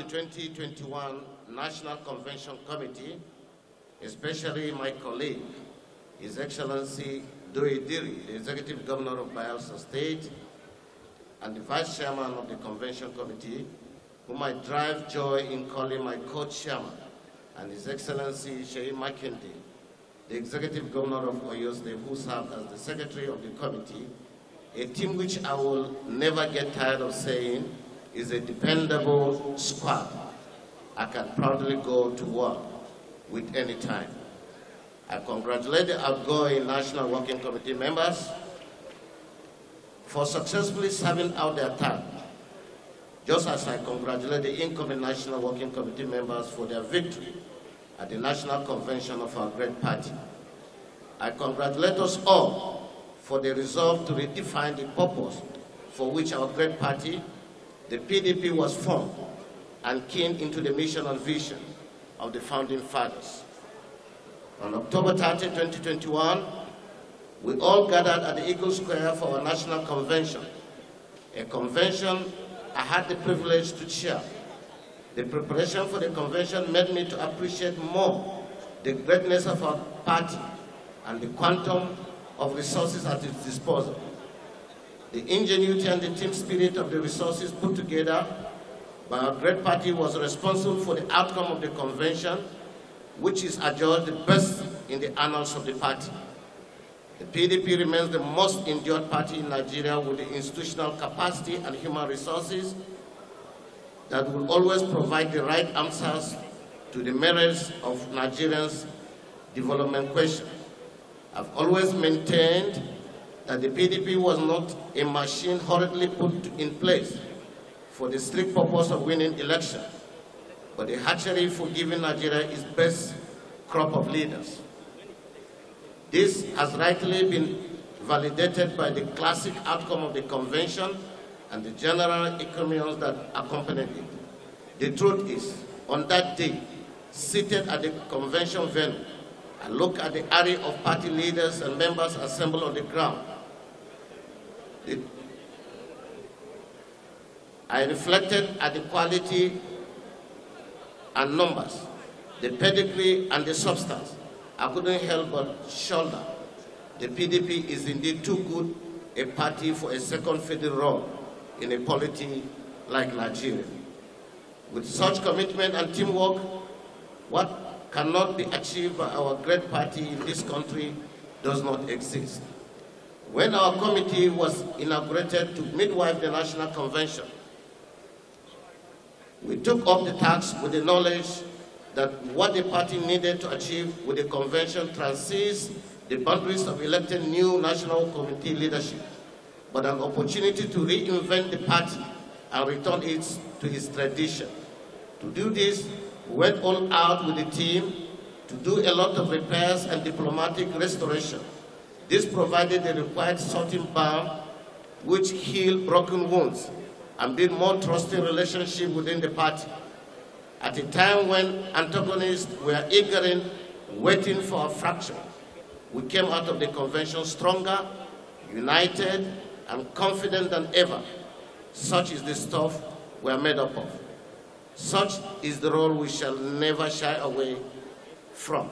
the 2021 National Convention Committee, especially my colleague, His Excellency Doi Diri, the Executive Governor of Bayelsa State, and the Vice Chairman of the Convention Committee, whom I drive joy in calling my co-chairman, and His Excellency Sheyi Makinde, the Executive Governor of Oyo State, who served as the Secretary of the Committee, a team which I will never get tired of saying is a dependable squad. I can proudly go to work with any time. I congratulate the outgoing National Working Committee members for successfully serving out their term, just as I congratulate the incoming National Working Committee members for their victory at the National Convention of our great party. I congratulate us all for the resolve to redefine the purpose for which our great party, the PDP, was formed and keyed into the mission and vision of the founding fathers. On October 30, 2021, we all gathered at the Eagle Square for our National Convention, a convention I had the privilege to chair. The preparation for the convention made me to appreciate more the greatness of our party and the quantum of resources at its disposal. The ingenuity and the team spirit of the resources put together by our great party was responsible for the outcome of the convention, which is adjudged the best in the annals of the party. The PDP remains the most endured party in Nigeria with the institutional capacity and human resources that will always provide the right answers to the merits of Nigerians' development question. I've always maintained that the PDP was not a machine hurriedly put in place for the strict purpose of winning elections, but a hatchery for giving Nigeria its best crop of leaders. This has rightly been validated by the classic outcome of the convention and the general economics that accompanied it. The truth is, on that day, seated at the convention venue, I looked at the array of party leaders and members assembled on the ground. I reflected at the quality and numbers, the pedigree and the substance. I couldn't help but shoulder. The PDP is indeed too good a party for a second fiddle role in a polity like Nigeria. With such commitment and teamwork, what cannot be achieved by our great party in this country does not exist. When our committee was inaugurated to midwife the National Convention, we took up the task with the knowledge that what the party needed to achieve with the convention transcends the boundaries of elected new National Committee leadership, but an opportunity to reinvent the party and return it to its tradition. To do this, we went all out with the team to do a lot of repairs and diplomatic restoration. This provided the required sorting balm which healed broken wounds and build more trusting relationship within the party. At a time when antagonists were eagerly waiting for a fracture, we came out of the convention stronger, united, and confident than ever. Such is the stuff we are made up of. Such is the role we shall never shy away from.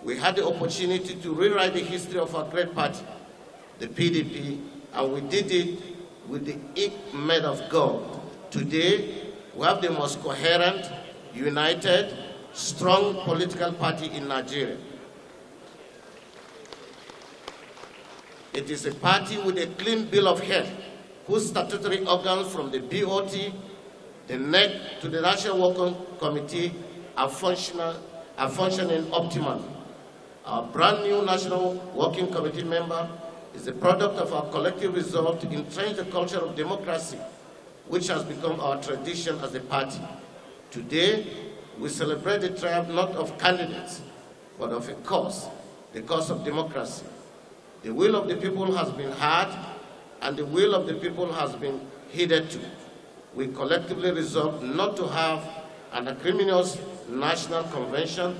We had the opportunity to rewrite the history of our great party, the PDP, and we did it with the ink made of gold. Today, we have the most coherent, united, strong political party in Nigeria. It is a party with a clean bill of health, whose statutory organs from the BOT, the NEC to the National Working Committee are functioning optimally. Our brand new National Working Committee member is a product of our collective resolve to entrench the culture of democracy, which has become our tradition as a party. Today, we celebrate the triumph not of candidates, but of a cause, the cause of democracy. The will of the people has been heard, and the will of the people has been heeded to. We collectively resolved not to have an acrimonious national convention,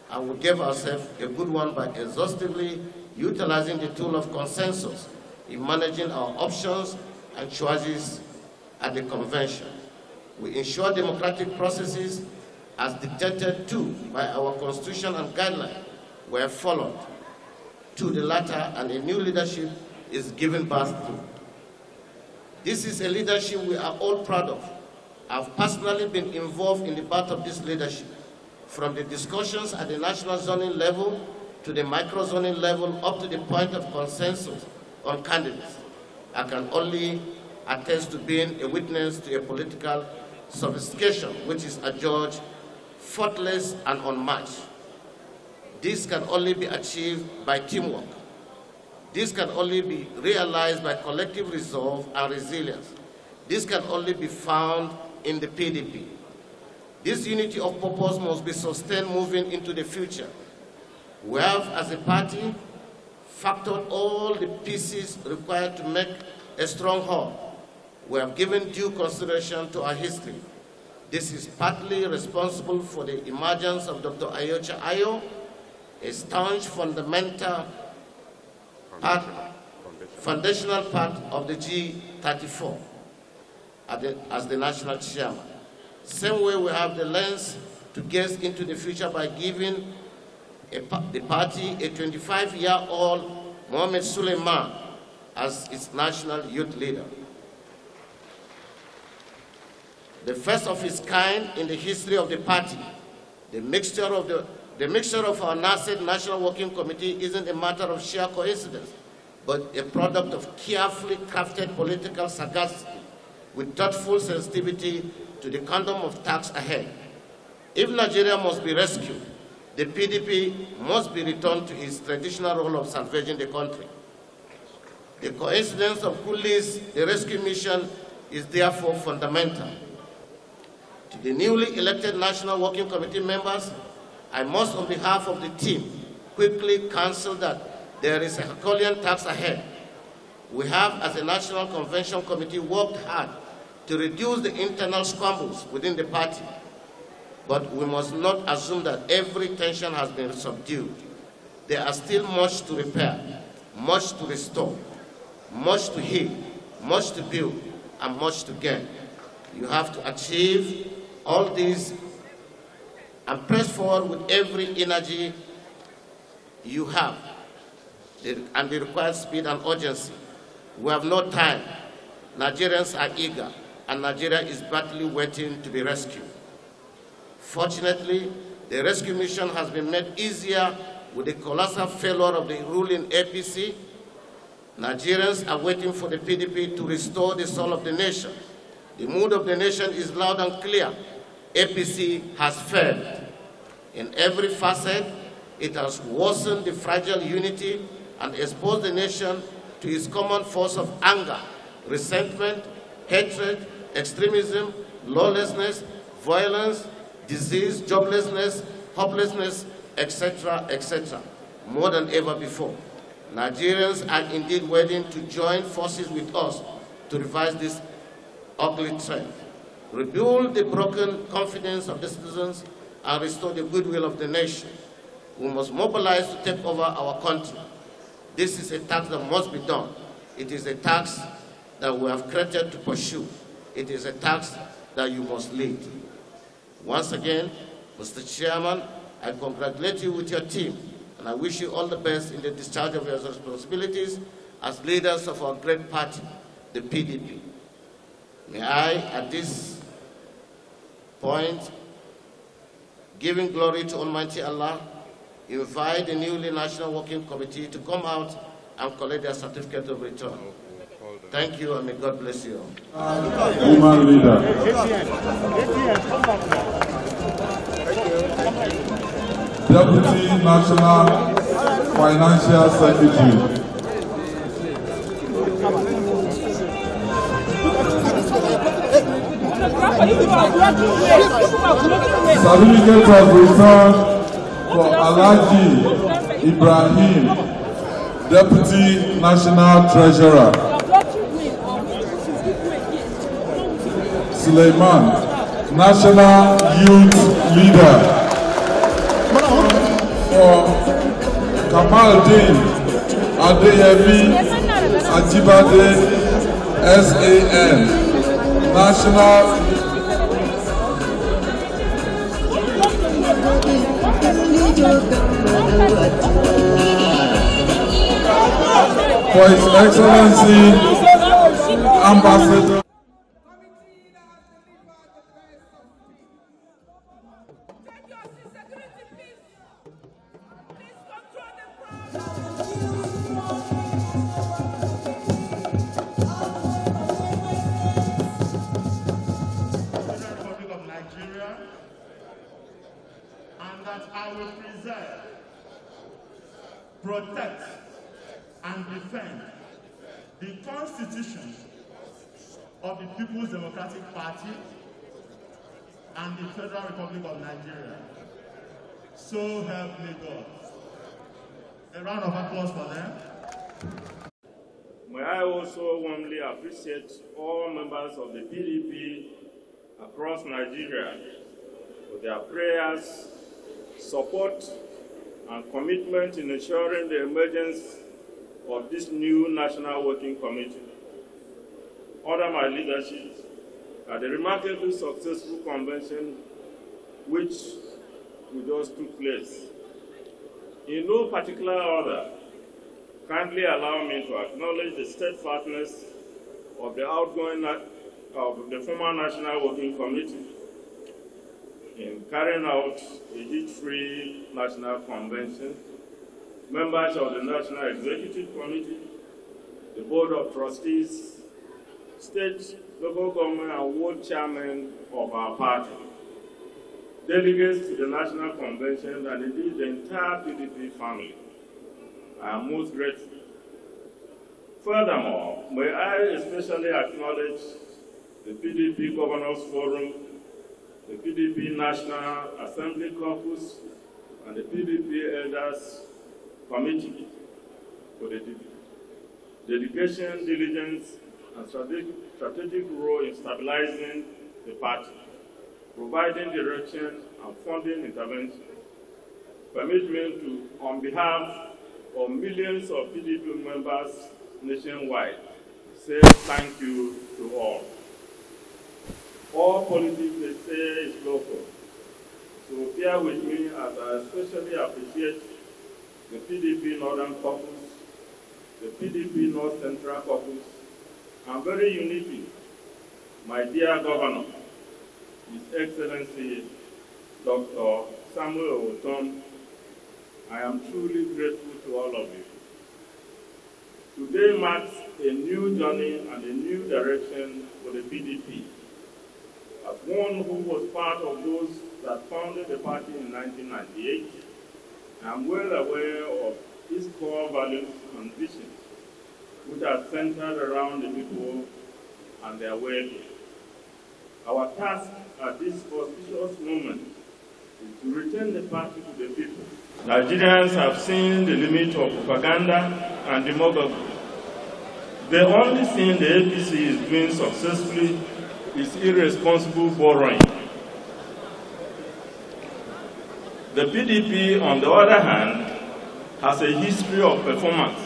and we gave ourselves a good one by exhaustively utilizing the tool of consensus in managing our options and choices at the convention. We ensure democratic processes as dictated to by our constitution and guidelines were followed to the latter, and a new leadership is given birth to. This is a leadership we are all proud of. I've personally been involved in the birth of this leadership, from the discussions at the national zoning level to the micro-zoning level up to the point of consensus on candidates. I can only attest to being a witness to a political sophistication which is adjudged faultless and unmatched. This can only be achieved by teamwork. This can only be realized by collective resolve and resilience. This can only be found in the PDP. This unity of purpose must be sustained moving into the future. We have, as a party, factored all the pieces required to make a strong whole. We have given due consideration to our history. This is partly responsible for the emergence of Dr. Ayocha Ayo, a staunch foundational part of the G34 as the national chairman. Same way we have the lens to gaze into the future by giving the party a 25-year-old Mohamed Suleiman as its national youth leader. The first of its kind in the history of the party. The mixture of our nascent National Working Committee isn't a matter of sheer coincidence, but a product of carefully crafted political sagacity with thoughtful sensitivity to the quantum of tasks ahead. If Nigeria must be rescued, the PDP must be returned to its traditional role of salvaging the country. The coincidence of Kuli's the rescue mission is therefore fundamental. To the newly elected National Working Committee members, I must, on behalf of the team, quickly counsel that there is a Herculean task ahead. We have, as a National Convention Committee, worked hard to reduce the internal squabbles within the party. But we must not assume that every tension has been subdued. There are still much to repair, much to restore, much to heal, much to build, and much to gain. You have to achieve all these and press forward with every energy you have and the required speed and urgency. We have no time. Nigerians are eager, and Nigeria is badly waiting to be rescued. Fortunately, the rescue mission has been made easier with the colossal failure of the ruling APC. Nigerians are waiting for the PDP to restore the soul of the nation. The mood of the nation is loud and clear. APC has failed. In every facet, it has worsened the fragile unity and exposed the nation to its common force of anger, resentment, hatred, extremism, lawlessness, violence, disease, joblessness, hopelessness, etc., etc., more than ever before. Nigerians are indeed waiting to join forces with us to reverse this ugly trend, rebuild the broken confidence of the citizens, and restore the goodwill of the nation. We must mobilize to take over our country. This is a task that must be done. It is a task that we have created to pursue. It is a task that you must lead. Once again, Mr. Chairman, I congratulate you with your team, and I wish you all the best in the discharge of your responsibilities as leaders of our great party, the PDP. May I, at this point, giving glory to Almighty Allah, invite the newly National Working Committee to come out and collect their certificate of return. Thank you, and may God bless you all. Woman leader. Deputy National Financial Secretary. Certificate of return for Alhaji Ibrahim, Deputy National Treasurer. Suleiman, National Youth Leader. For Kamaldeen Adeyemi Ajibade, SAN, National for His Excellency Ambassador. And that I will preserve, protect, and defend the Constitution of the People's Democratic Party and the Federal Republic of Nigeria. So help me God. A round of applause for them. May I also warmly appreciate all members of the PDP across Nigeria for their prayers, support, and commitment in ensuring the emergence of this new National Working Committee. Under my leadership, at the remarkably successful convention which just took place. In no particular order, kindly allow me to acknowledge the steadfastness of the former National Working Committee in carrying out a hitch-free National Convention, members of the National Executive Committee, the Board of Trustees, state, local government, and ward chairmen of our party, delegates to the National Convention, and indeed the entire PDP family. I am most grateful. Furthermore, may I especially acknowledge the PDP Governors Forum, the PDP National Assembly Caucus, and the PDP Elders Committee for the dedication, diligence, and strategic role in stabilizing the party, providing direction and funding intervention. Permit me to, on behalf of millions of PDP members nationwide, say thank you to all. All politics, they say, is local. So bear with me as I especially appreciate the PDP Northern Caucus, the PDP North Central Caucus, and very uniquely, my dear Governor, His Excellency Dr. Samuel Oton. I am truly grateful to all of you. Today marks a new journey and a new direction for the PDP. As one who was part of those that founded the party in 1998, I am well aware of its core values and visions, which are centered around the people and their well-being. Our task at this auspicious moment is to return the party to the people. Nigerians have seen the limit of propaganda and demagoguery. The only thing the APC is doing successfully is irresponsible borrowing. The PDP, on the other hand, has a history of performance.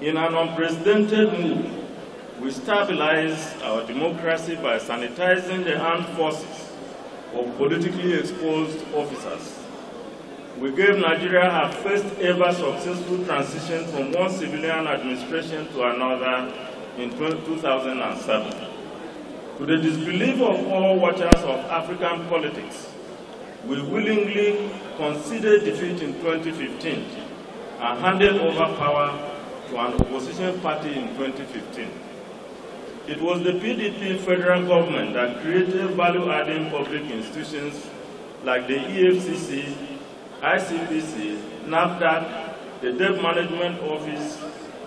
In an unprecedented move, we stabilize our democracy by sanitizing the armed forces of politically exposed officers. We gave Nigeria her first ever successful transition from one civilian administration to another in 2007. To the disbelief of all watchers of African politics, we willingly conceded defeat in 2015 and handed over power to an opposition party in 2015. It was the PDP federal government that created value-adding public institutions like the EFCC, ICPC, NAFDAC, the Debt Management Office,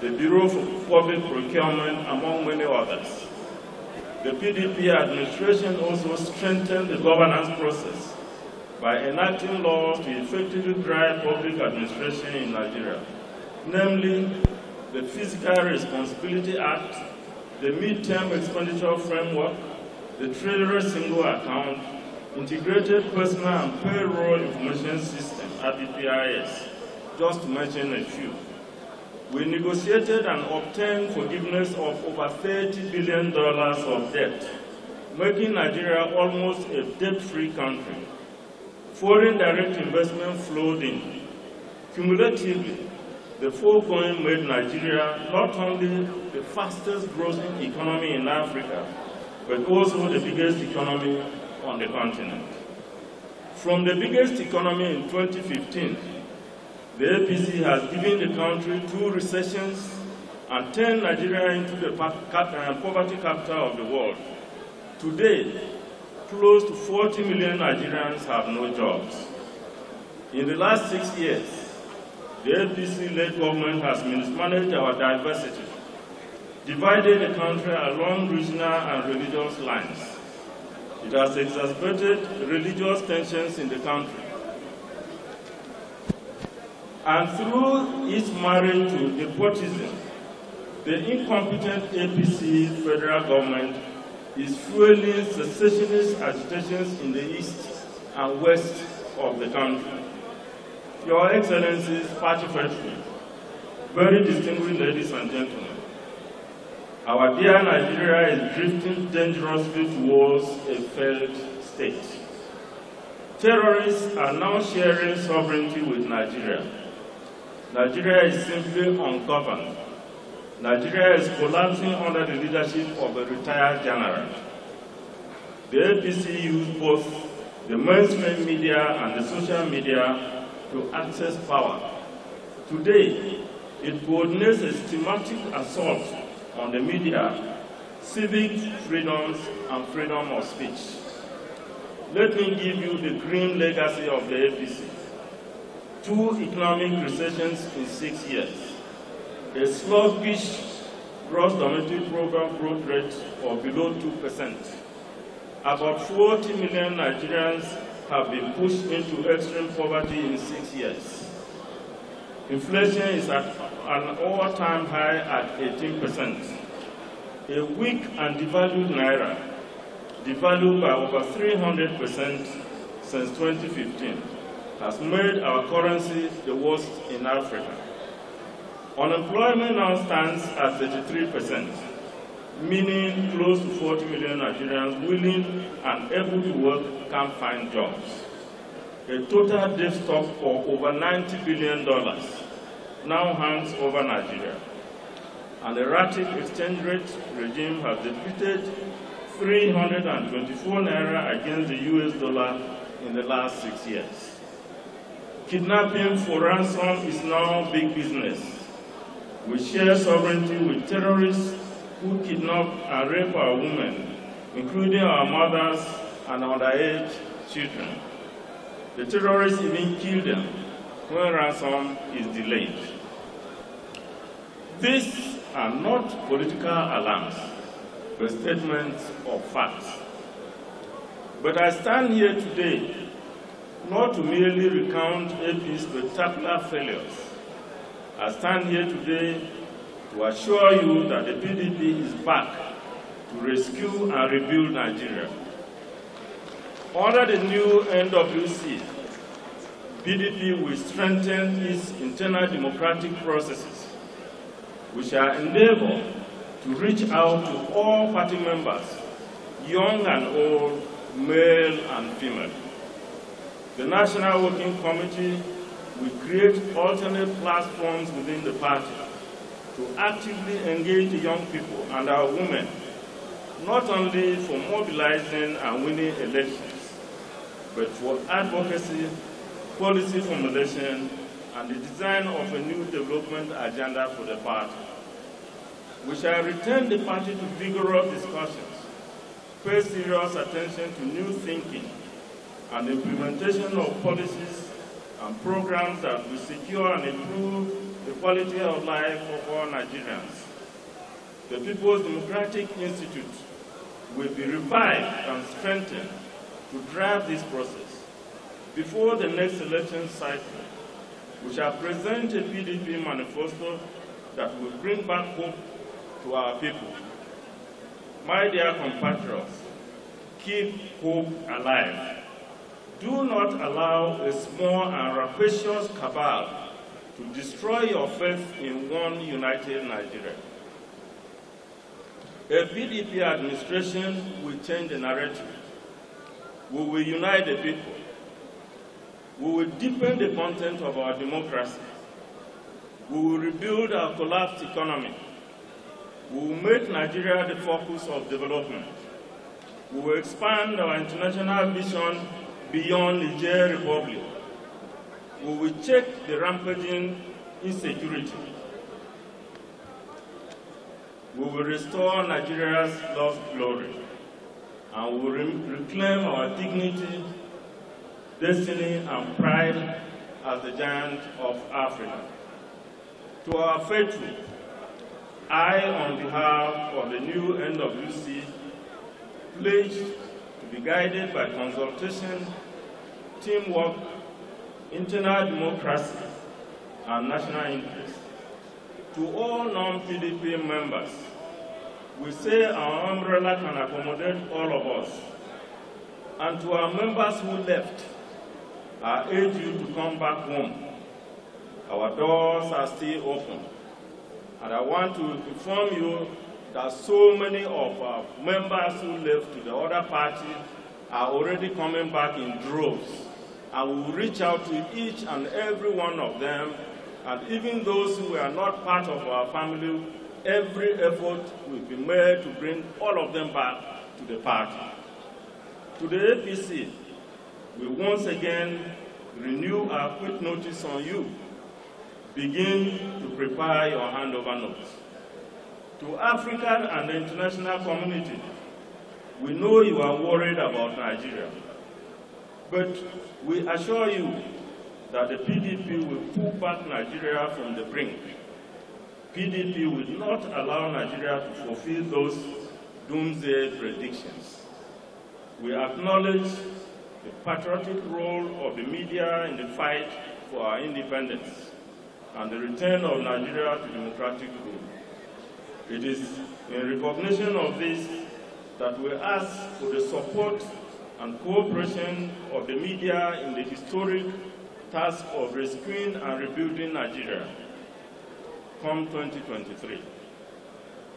the Bureau for Public Procurement, among many others. The PDP administration also strengthened the governance process by enacting laws to effectively drive public administration in Nigeria, namely the Fiscal Responsibility Act, the Mid-Term Expenditure Framework, the Treasury Single Account, Integrated Personal and Payroll Information System, IPPIS, just to mention a few. We negotiated and obtained forgiveness of over $30 billion of debt, making Nigeria almost a debt-free country. Foreign direct investment flowed in. Cumulatively, the foregoing made Nigeria not only the fastest growing economy in Africa, but also the biggest economy on the continent. From the biggest economy in 2015, the APC has given the country 2 recessions and turned Nigeria into the poverty capital of the world. Today, close to 40 million Nigerians have no jobs. In the last 6 years, the APC-led government has mismanaged our diversity, divided the country along regional and religious lines. It has exacerbated religious tensions in the country. And through its marriage to nepotism, the incompetent APC federal government is fueling secessionist agitations in the east and west of the country. Your Excellencies, party veterans, very distinguished ladies and gentlemen, our dear Nigeria is drifting dangerously towards a failed state. Terrorists are now sharing sovereignty with Nigeria. Nigeria is simply ungoverned. Nigeria is collapsing under the leadership of a retired general. The APC used both the mainstream media and the social media to access power. Today, it coordinates a systematic assault on the media, civic freedoms, and freedom of speech. Let me give you the grim legacy of the APC. 2 economic recessions in 6 years, a sluggish gross domestic product growth rate of below 2%. About 40 million Nigerians have been pushed into extreme poverty in 6 years. Inflation is at an all-time high at 18%. A weak and devalued naira, devalued by over 300% since 2015, has made our currency the worst in Africa. Unemployment now stands at 33%, meaning close to 40 million Nigerians willing and able to work can't find jobs. A total debt stock of over $90 billion now hangs over Nigeria. An erratic exchange rate regime has depleted 324 naira against the US dollar in the last 6 years. Kidnapping for ransom is now big business. We share sovereignty with terrorists who kidnap and rape our women, including our mothers and underage children. The terrorists even kill them when ransom is delayed. These are not political alarms, but statements of facts. But I stand here today not to merely recount AP's spectacular failures. I stand here today to assure you that the PDP is back to rescue and rebuild Nigeria. Under the new NWC, PDP will strengthen its internal democratic processes. We shall endeavor to reach out to all party members, young and old, male and female. The National Working Committee will create alternate platforms within the party to actively engage the young people and our women, not only for mobilizing and winning elections, but for advocacy, policy formulation, and the design of a new development agenda for the party. We shall return the party to vigorous discussions, pay serious attention to new thinking, and implementation of policies and programs that will secure and improve the quality of life of all Nigerians. The People's Democratic Institute will be revived and strengthened to drive this process. Before the next election cycle, we shall present a PDP manifesto that will bring back hope to our people. My dear compatriots, keep hope alive. Do not allow a small and rapacious cabal to destroy your faith in one united Nigeria. A PDP administration will change the narrative. We will unite the people. We will deepen the content of our democracy. We will rebuild our collapsed economy. We will make Nigeria the focus of development. We will expand our international vision beyond the Niger Republic. We will check the rampaging insecurity. We will restore Nigeria's lost glory, and we will reclaim our dignity, destiny, and pride as the giant of Africa. To our faithful, I, on behalf of the new NWC, pledge to be guided by consultation, teamwork, internal democracy, and national interest. To all non-PDP members, we say our umbrella can accommodate all of us. And to our members who left, I urge you to come back home. Our doors are still open. And I want to inform you that so many of our members who left to the other party are already coming back in droves. And we will reach out to each and every one of them, and even those who are not part of our family, every effort will be made to bring all of them back to the party. To the APC, we once again renew our quick notice on you. Begin to prepare your handover notes. To Africa and the international community, we know you are worried about Nigeria, but we assure you that the PDP will pull back Nigeria from the brink. PDP will not allow Nigeria to fulfill those doomsday predictions. We acknowledge the patriotic role of the media in the fight for our independence and the return of Nigeria to democratic rule. It is in recognition of this that we ask for the support and cooperation of the media in the historic task of rescuing and rebuilding Nigeria come 2023.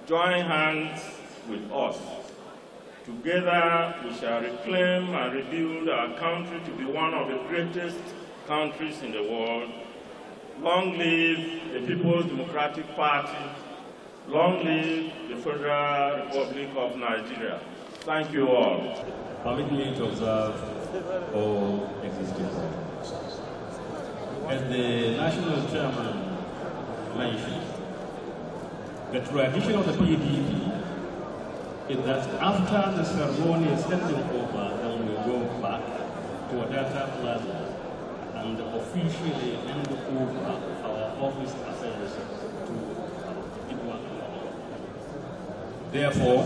Join hands with us. Together we shall reclaim and rebuild our country to be one of the greatest countries in the world. Long live the People's Democratic Party. Long live the Federal Republic of Nigeria. Thank you all. Permit me to observe all existing protocols. As the national chairman mentioned, the tradition of the PDP is that after the ceremony is handing over, then we go back to Wadata Plaza and officially hand over our office affairs to Idwa. Therefore,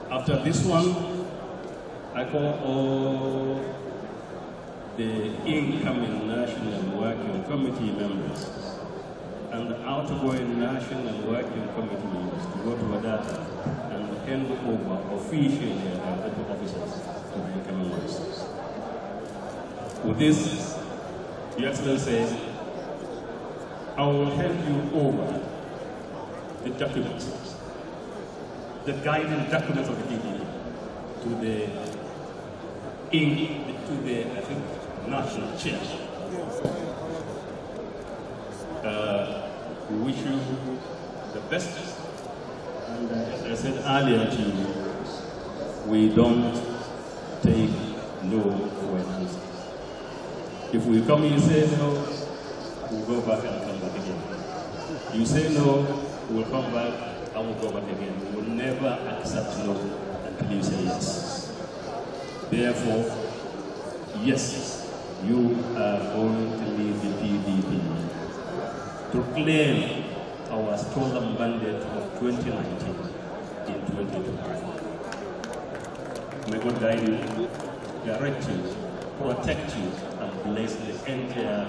after this one, I call all the incoming National Working Committee members and the outgoing National Working Committee members to go to Wadata and hand over officially their officers to the incoming ministers. With this, Your Excellency, I will hand you over the documents, the guiding documents of the PDP to the I think, national chair. We wish you the best. And as I said earlier to you, we don't take no for an answer. If we come and say no, we'll go back and come back again. You say no, we'll come back and we'll go back again. We will never accept no until you say yes. Therefore, yes, you are going to leave the PDP to claim our stolen mandate of 2019 in 2020. May God guide you, direct you, protect you, and bless the entire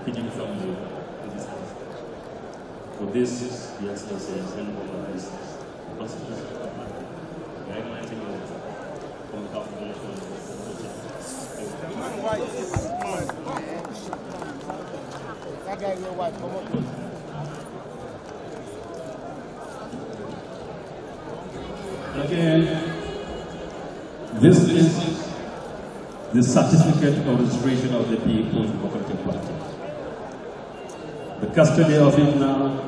PDP family in this house. For this, the Excellency has handed over this constitution. Guide my team on behalf of the national. That guy is your wife. Come on. Again, this is the certificate of registration of the People's Democratic Party. The custody of it now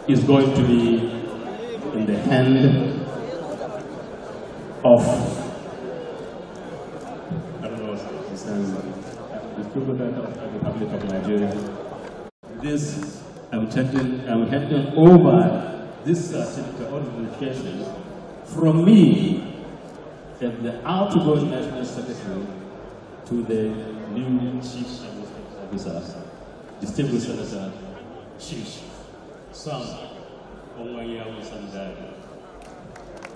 is going to be in the hand of, I don't know what his name is, the President of the Republic of Nigeria. This, I'm handing over this certificate of registration from me as the outgoing National Secretary to the new Chief Officer, Distinguished Senator Chief Sam Onwayamu Sandari.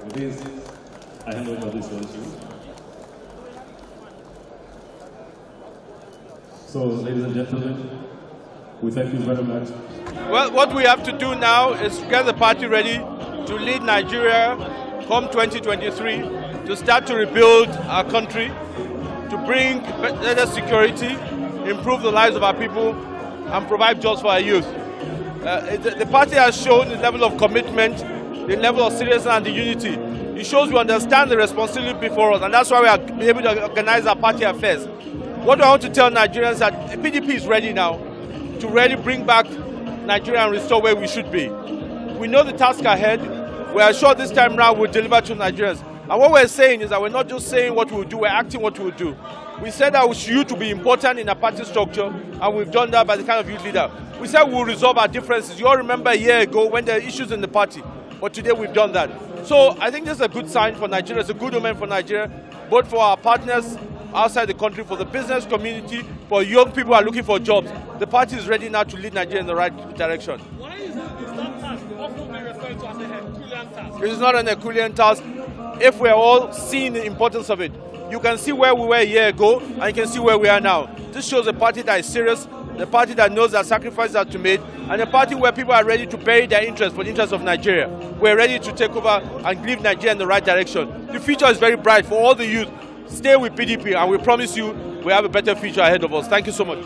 With this, I hand over this one to you. So, ladies and gentlemen, we thank you very much. Well, what we have to do now is get the party ready to lead Nigeria come 2023, to start to rebuild our country, to bring better security, improve the lives of our people, and provide jobs for our youth. The party has shown the level of commitment, the level of seriousness and the unity. It shows we understand the responsibility before us, and that's why we are able to organize our party affairs. What I want to tell Nigerians is that the PDP is ready now to really bring back Nigeria and restore where we should be. We know the task ahead. We are sure this time around we'll deliver to Nigerians. And what we're saying is that we're not just saying what we'll do, we're acting what we'll do. We said that youth to be important in a party structure, and we've done that by the kind of youth leader. We said we'll resolve our differences. You all remember a year ago when there were issues in the party, but today we've done that. So I think this is a good sign for Nigeria. It's a good omen for Nigeria, both for our partners outside the country, for the business community, for young people who are looking for jobs. The party is ready now to lead Nigeria in the right direction. Why is that task often being referred to as a Herculean task? It is not an Herculean task if we're all seeing the importance of it. You can see where we were a year ago, and you can see where we are now. This shows a party that is serious, the party that knows that sacrifices are to be made, and a party where people are ready to bury their interests for the interests of Nigeria. We're ready to take over and lead Nigeria in the right direction. The future is very bright for all the youth. Stay with PDP, and we promise you we have a better future ahead of us. Thank you so much.